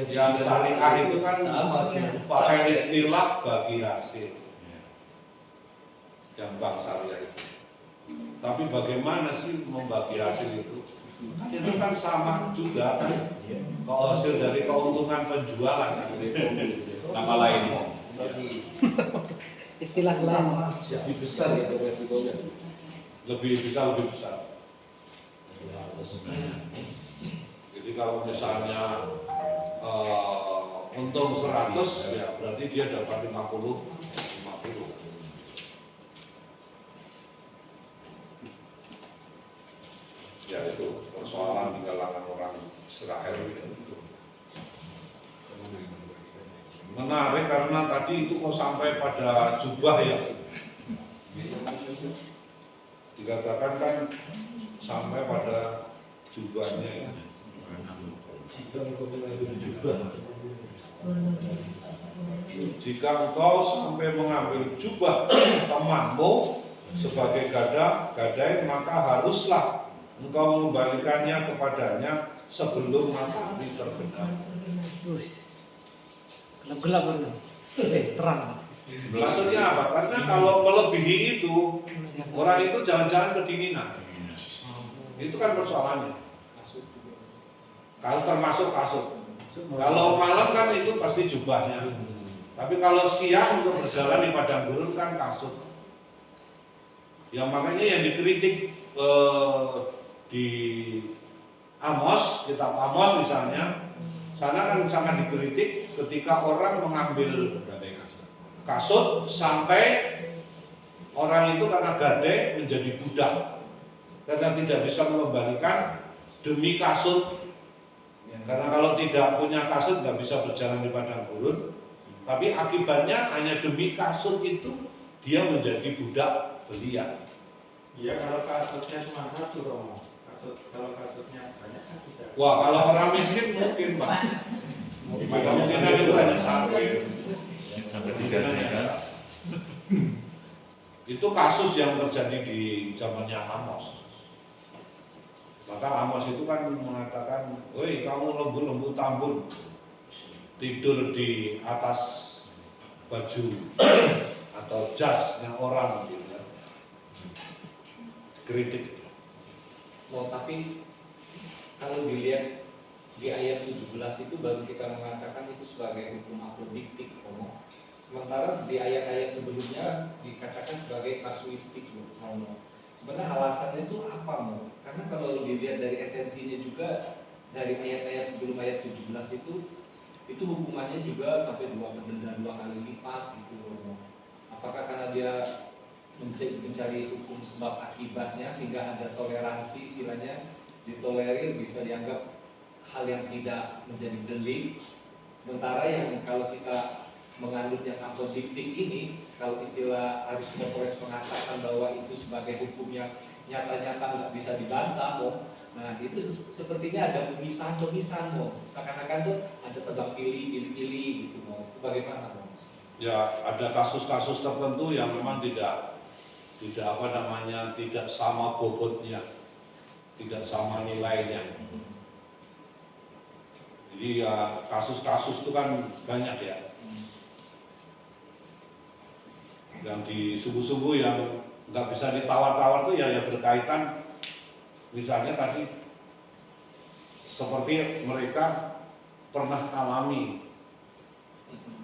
yang syariah itu kan pakai istilah bagi hasil yang bank syariah itu. Tapi bagaimana sih membagi hasil itu? Itu kan sama juga kan, kalau hasil dari keuntungan penjualan kan. Nama lain. Istilah lain. Lebih besar itu resikonya. Lebih besar. Jadi kalau misalnya untung 100 ya berarti dia dapat 50. Ya itu persoalan di kalangan orang Israel itu. Menarik karena tadi itu kok sampai pada jubah ya. Dikatakan kan sampai pada jubahnya ya. Jika engkau sampai mengambil jubah temanmu sebagai gadai, maka haruslah engkau mengembalikannya kepadanya sebelum matahari terbenam. Gelap itu. Terang. Maksudnya apa? Karena kalau melebihi itu, orang itu jangan-jangan kedinginan. Itu kan persoalannya. Kalau termasuk kasut. Kalau malam kan itu pasti jubahnya. Tapi kalau siang untuk berjalan di padang gurun kan kasut. Yang makanya yang dikritik di Amos, kitab Amos misalnya, sana kan sangat dikritik ketika orang mengambil kasut sampai orang itu karena gadai menjadi budak karena tidak bisa mengembalikan demi kasut. Karena kalau tidak punya kasut nggak bisa berjalan di padang gurun. Tapi akibatnya hanya demi kasut itu dia menjadi budak belian. Iya, kalau kasutnya cuma satu Romo. Kalau kasutnya banyak kan bisa. Wah, kalau orang miskin mungkin Pak. Kemungkinan itu hanya satu. Sampai 3. Itu kasus yang terjadi di zamannya Amos. Maka Amos itu kan mengatakan, "Woi, kamu lembu-lembu tambun, tidur di atas baju atau jasnya orang," gitu kan. Kritik. Oh, tapi kalau dilihat di ayat 17 itu baru kita mengatakan itu sebagai hukum apodiktik, Romo. Sementara di ayat-ayat sebelumnya dikatakan sebagai kasuistik, Romo. Sebenarnya alasannya itu apa, Mo? Karena kalau dilihat dari esensinya juga dari ayat-ayat sebelum ayat 17 itu hukumannya juga sampai denda 2 kali lipat gitu, Romo. Apakah karena dia mencari hukum sebab akibatnya sehingga ada toleransi, istilahnya ditolerir bisa dianggap hal yang tidak menjadi delik. Sementara yang kalau kita menganut yang apodiktik ini, kalau istilah Aristoteles mengatakan bahwa itu sebagai hukum yang nyata-nyata nggak bisa dibantah, nah itu sepertinya ada pemisahan-pemisahan, seakan-akan tuh ada tebang pilih gitu, bagaimana, Ya, ada kasus-kasus tertentu yang memang tidak tidak sama bobotnya, tidak sama nilainya. Jadi ya kasus-kasus itu kan banyak ya. Yang di subuh-subuh yang nggak bisa ditawar-tawar tuh ya berkaitan, misalnya tadi seperti mereka pernah alami,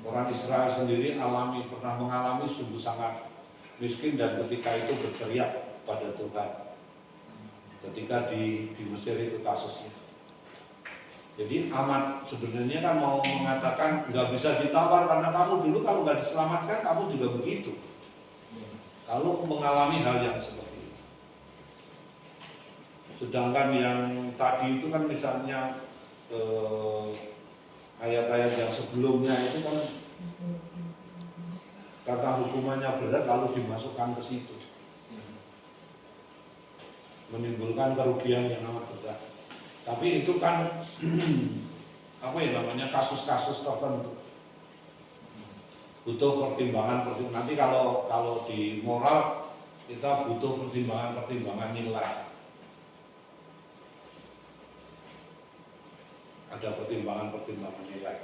orang Israel sendiri pernah mengalami sungguh sangat miskin dan ketika itu berteriak pada Tuhan. Ketika di Mesir itu kasusnya. Jadi amat sebenarnya kan mau mengatakan nggak bisa ditawar karena kamu dulu kalau nggak diselamatkan kamu juga begitu. Kalau mengalami hal yang seperti itu. Sedangkan yang tadi itu kan misalnya ayat-ayat yang sebelumnya itu kan kata hukumannya berat lalu dimasukkan ke situ, menimbulkan kerugian yang amat berat. Tapi itu kan apa ya namanya kasus-kasus tertentu, butuh pertimbangan. Nanti kalau di moral kita butuh pertimbangan nilai. ada pertimbangan-pertimbangan nilai.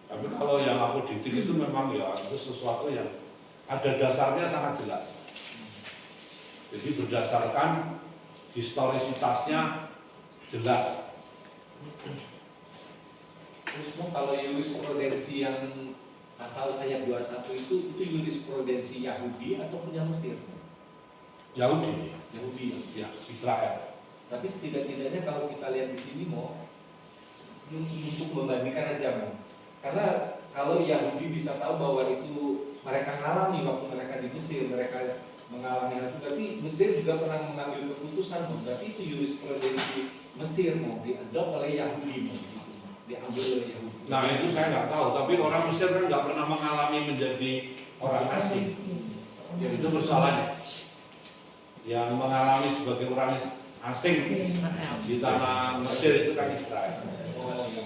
Tapi kalau yang auditif itu memang ya itu sesuatu yang ada dasarnya sangat jelas. Jadi berdasarkan historisitasnya jelas. Terus kalau jurisprudensi yang pasal ayat 21 itu jurisprudensi Yahudi atau punya Mesir? Yahudi, Yahudi ya Israel. Tapi setidak-tidaknya kalau kita lihat di sini mau untuk membandingkan aja mau. Karena kalau Yahudi bisa tahu bahwa itu mereka ngalami waktu mereka di Mesir, mereka mengalami hal itu, berarti Mesir juga pernah mengambil keputusan, berarti itu jurisprudensi Mesir mau diadop oleh Yahudi mau, diambil oleh Yahudi. Nah itu saya nggak tahu, tapi orang Mesir kan nggak pernah mengalami menjadi orang asing. Ya itu persoalannya. Yang mengalami sebagai orang asing di tanah Mesir itu kan Israel. Oh, iya.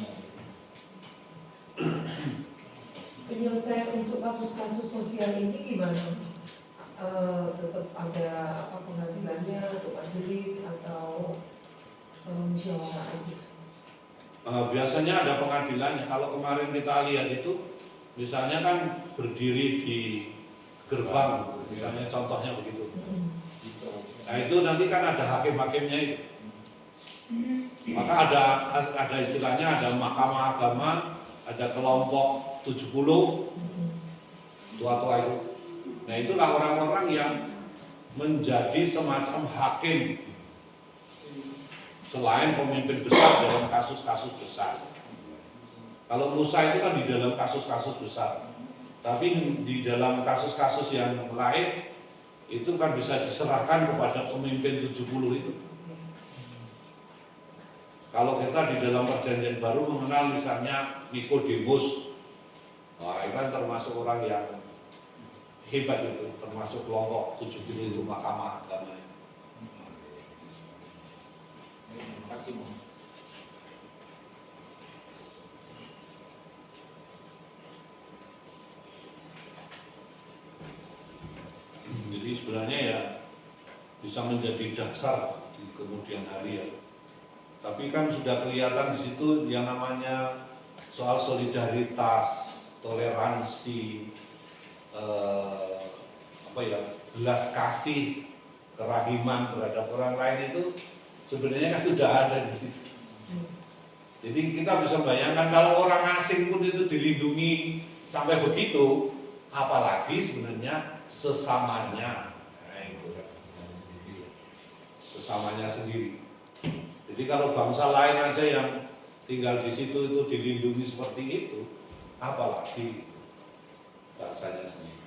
Penyelesaian untuk kasus-kasus sosial ini gimana? Tetap ada apa pengadilannya untuk majelis atau musyawarah aja? Biasanya ada pengadilannya. Kalau kemarin kita lihat itu, misalnya kan berdiri di gerbang, misalnya contohnya begitu. Nah itu nanti kan ada hakim-hakimnya itu. Maka ada istilahnya, ada mahkamah agama, ada kelompok 70 tua-tua itu. Nah itulah orang-orang yang menjadi semacam hakim selain pemimpin besar dalam kasus-kasus besar. Kalau Musa itu kan di dalam kasus-kasus besar, tapi di dalam kasus-kasus yang lain itu kan bisa diserahkan kepada pemimpin 70 itu. Kalau kita di dalam perjanjian baru mengenal misalnya Nikodemus, nah itu kan termasuk orang yang hebat itu, termasuk kelompok 70 itu mahkamah agama. Terima kasih, Bang. Jadi sebenarnya ya bisa menjadi dasar di kemudian hari ya. Tapi kan sudah kelihatan di situ yang namanya soal solidaritas, toleransi, belas kasih, kerahiman terhadap orang lain itu sebenarnya kan sudah ada di situ. Jadi kita bisa bayangkan kalau orang asing pun itu dilindungi sampai begitu, apalagi sebenarnya sesamanya, nah, itu kan. Sesamanya sendiri. Jadi kalau bangsa lain aja yang tinggal di situ itu dilindungi seperti itu, apalagi bangsanya sendiri.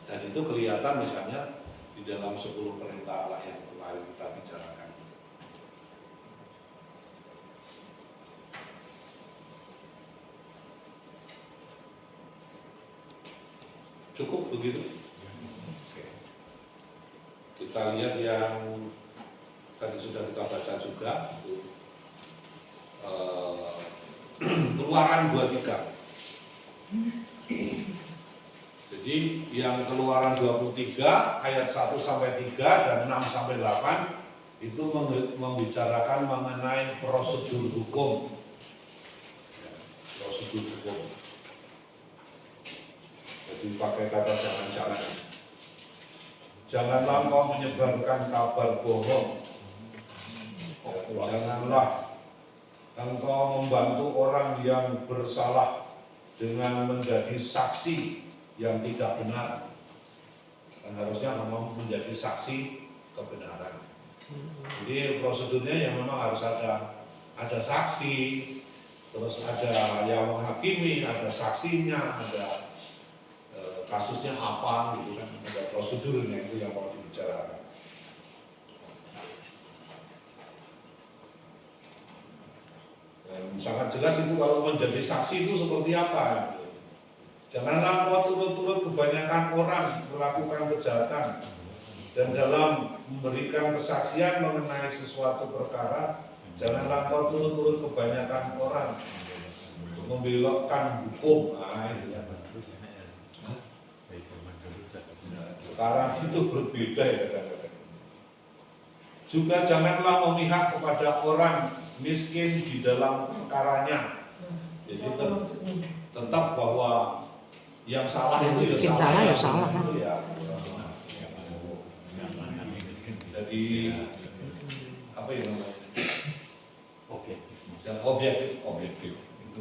Dan itu kelihatan misalnya di dalam 10 perintah Allah yang kemarin kita bicarakan. Cukup begitu? Oke. Kita lihat yang tadi sudah kita baca juga, itu Keluaran 23. Jadi yang Keluaran 23 ayat 1 sampai 3 dan 6 sampai 8 itu membicarakan mengenai prosedur hukum. Prosedur hukum. Jadi pakai kata jangan-jangan. Janganlah engkau menyebarkan kabar bohong. Janganlah engkau membantu orang yang bersalah dengan menjadi saksi yang tidak benar. Dan harusnya memang menjadi saksi kebenaran. Jadi prosedurnya yang memang harus ada saksi, terus ada yang menghakimi, ada saksinya, ada kasusnya apa gitu kan, ada prosedurnya itu yang mau dibicarakan. Dan sangat jelas itu kalau menjadi saksi itu seperti apa gitu. Janganlah kau turut-turut kebanyakan orang melakukan kejahatan dan dalam memberikan kesaksian mengenai sesuatu perkara, janganlah kau turut-turut kebanyakan orang untuk membelokkan hukum. Nah, itu. Sekarang itu berbeda ya kadang-kadang. Juga janganlah memihak kepada orang miskin di dalam perkaranya. Jadi Apa maksudnya? tetap bahwa yang salah Yang itu miskin salah ya salah. Itu ya. Jadi apa ya namanya? Oke. Yang objektif itu